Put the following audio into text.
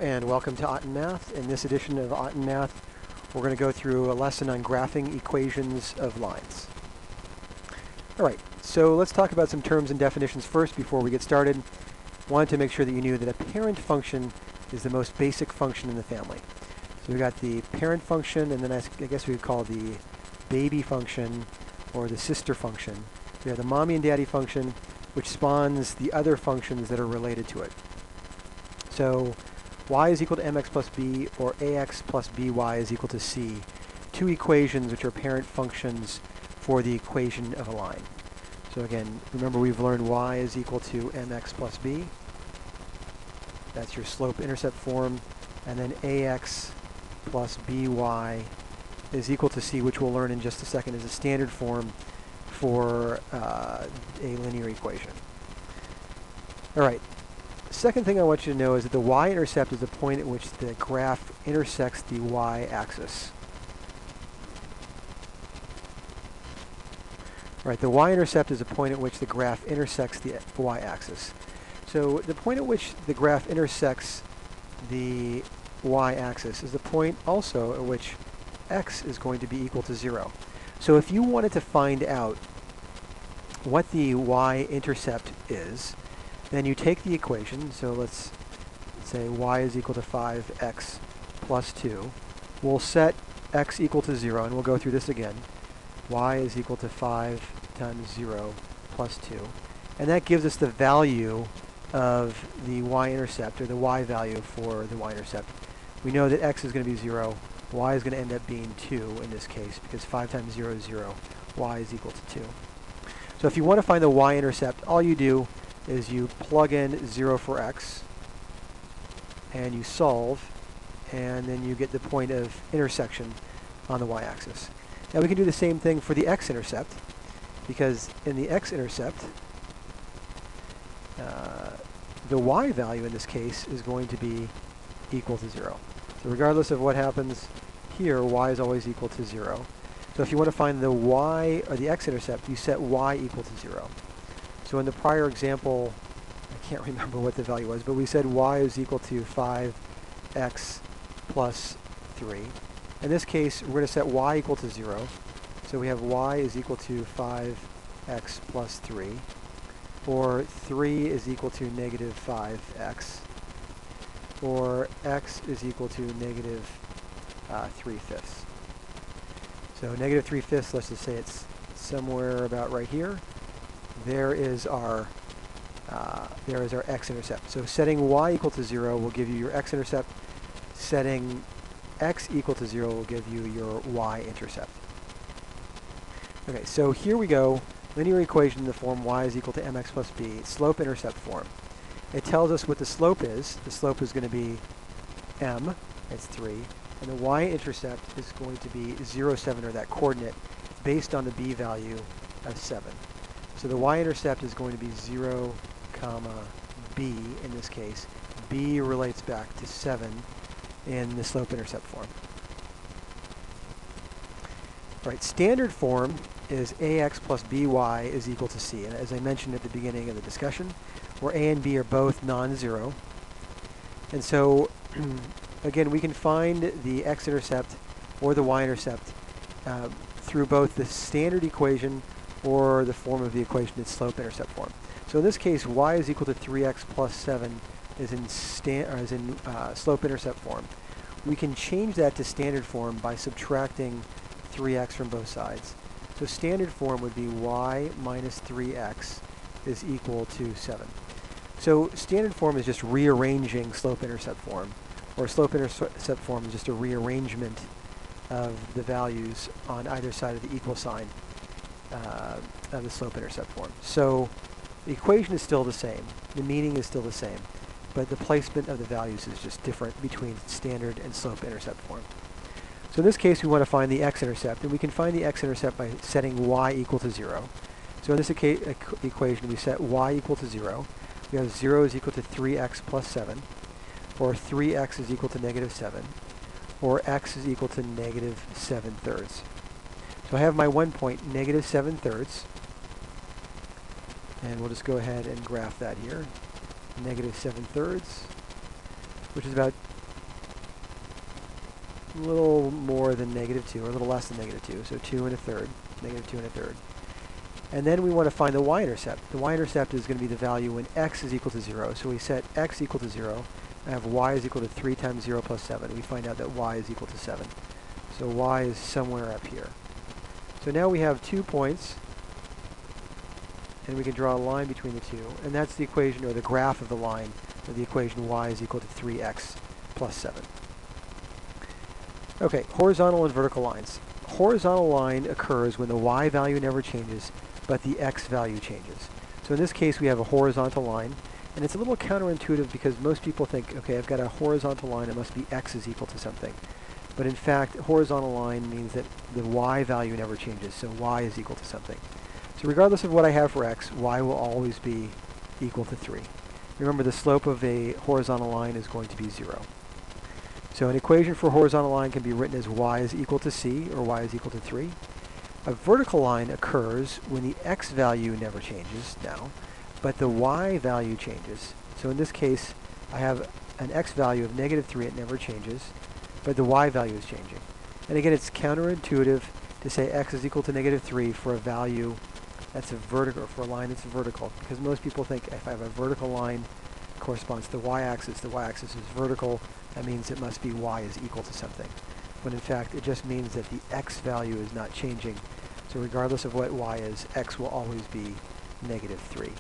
And welcome to Otten Math. In this edition of Otten Math, we're going to go through a lesson on graphing equations of lines. All right, so let's talk about some terms and definitions first before we get started. Wanted to make sure that you knew that a parent function is the most basic function in the family. So we got the parent function, and then I guess we would call the baby function or the sister function. We have the mommy and daddy function, which spawns the other functions that are related to it. So y is equal to mx plus b, or ax plus by is equal to c. Two equations which are parent functions for the equation of a line. So again, remember we've learned y is equal to mx plus b. That's your slope-intercept form. And then ax plus by is equal to c, which we'll learn in just a second is a standard form for a linear equation. All right. Second thing I want you to know is that the y-intercept is the point at which the graph intersects the y-axis. Right, the y-intercept is the point at which the graph intersects the y-axis. So the point at which the graph intersects the y-axis is the point also at which x is going to be equal to 0. So if you wanted to find out what the y-intercept is, then you take the equation, so let's say y is equal to 5x plus 2. We'll set x equal to 0, and we'll go through this again. Y is equal to 5 times 0 plus 2. And that gives us the value of the y-intercept, or the y value for the y-intercept. We know that x is going to be 0. Y is going to end up being 2 in this case, because 5 times 0 is 0. Y is equal to 2. So if you want to find the y-intercept, all you do is you plug in 0 for x, and you solve, and then you get the point of intersection on the y-axis. Now we can do the same thing for the x-intercept, because in the x-intercept, the y value in this case is going to be equal to 0. So regardless of what happens here, y is always equal to 0. So if you want to find the y, or the x-intercept, you set y equal to 0. So in the prior example, I can't remember what the value was, but we said y is equal to 5x plus 3. In this case, we're going to set y equal to 0. So we have y is equal to 5x plus 3, or 3 is equal to negative 5x, or x is equal to negative 3/5. So negative 3/5, let's just say it's somewhere about right here. There is our x-intercept. So setting y equal to 0 will give you your x-intercept. Setting x equal to 0 will give you your y-intercept. Okay, so here we go. Linear equation in the form y is equal to mx plus b. Slope-intercept form. It tells us what the slope is. The slope is going to be m. It's 3. And the y-intercept is going to be 0, 7, or that coordinate, based on the b value of 7. So the y-intercept is going to be 0, comma, b in this case. B relates back to 7 in the slope-intercept form. All right, standard form is ax plus by is equal to c. And as I mentioned at the beginning of the discussion, where a and b are both non-zero. And so, again, we can find the x-intercept or the y-intercept through both the standard equation or the form of the equation in slope-intercept form. So in this case, y is equal to 3x plus 7 is in slope-intercept form. We can change that to standard form by subtracting 3x from both sides. So standard form would be y minus 3x is equal to 7. So standard form is just rearranging slope-intercept form, or slope-intercept form is just a rearrangement of the values on either side of the equal sign of the slope-intercept form. So the equation is still the same, the meaning is still the same, but the placement of the values is just different between standard and slope-intercept form. So in this case, we want to find the x-intercept, and we can find the x-intercept by setting y equal to 0. So in this equation, we set y equal to 0. We have 0 is equal to 3x plus 7, or 3x is equal to negative 7, or x is equal to negative 7/3. So I have my 1 point, negative 7/3, and we'll just go ahead and graph that here. Negative 7/3, which is about a little more than -2, or a little less than -2, so 2 1/3, -2 1/3. And then we want to find the y-intercept. The y-intercept is going to be the value when x is equal to 0. So we set x equal to 0, and have y is equal to 3 times 0 plus 7. We find out that y is equal to 7. So y is somewhere up here. So now we have 2 points, and we can draw a line between the two. And that's the equation, or the graph of the line, of the equation y is equal to 3x plus 7. Okay, horizontal and vertical lines. Horizontal line occurs when the y value never changes, but the x value changes. So in this case, we have a horizontal line, and it's a little counterintuitive because most people think, okay, I've got a horizontal line, it must be x is equal to something. But in fact, horizontal line means that the y value never changes, so y is equal to something. So regardless of what I have for x, y will always be equal to 3. Remember, the slope of a horizontal line is going to be 0. So an equation for a horizontal line can be written as y is equal to c, or y is equal to 3. A vertical line occurs when the x value never changes now, but the y value changes. So in this case, I have an x value of -3, it never changes, but the y value is changing. And again, it's counterintuitive to say x is equal to -3 for a value that's a vertical, for a line that's vertical, because most people think if I have a vertical line corresponds to the y-axis is vertical, that means it must be y is equal to something. When in fact, it just means that the x value is not changing. So regardless of what y is, x will always be -3.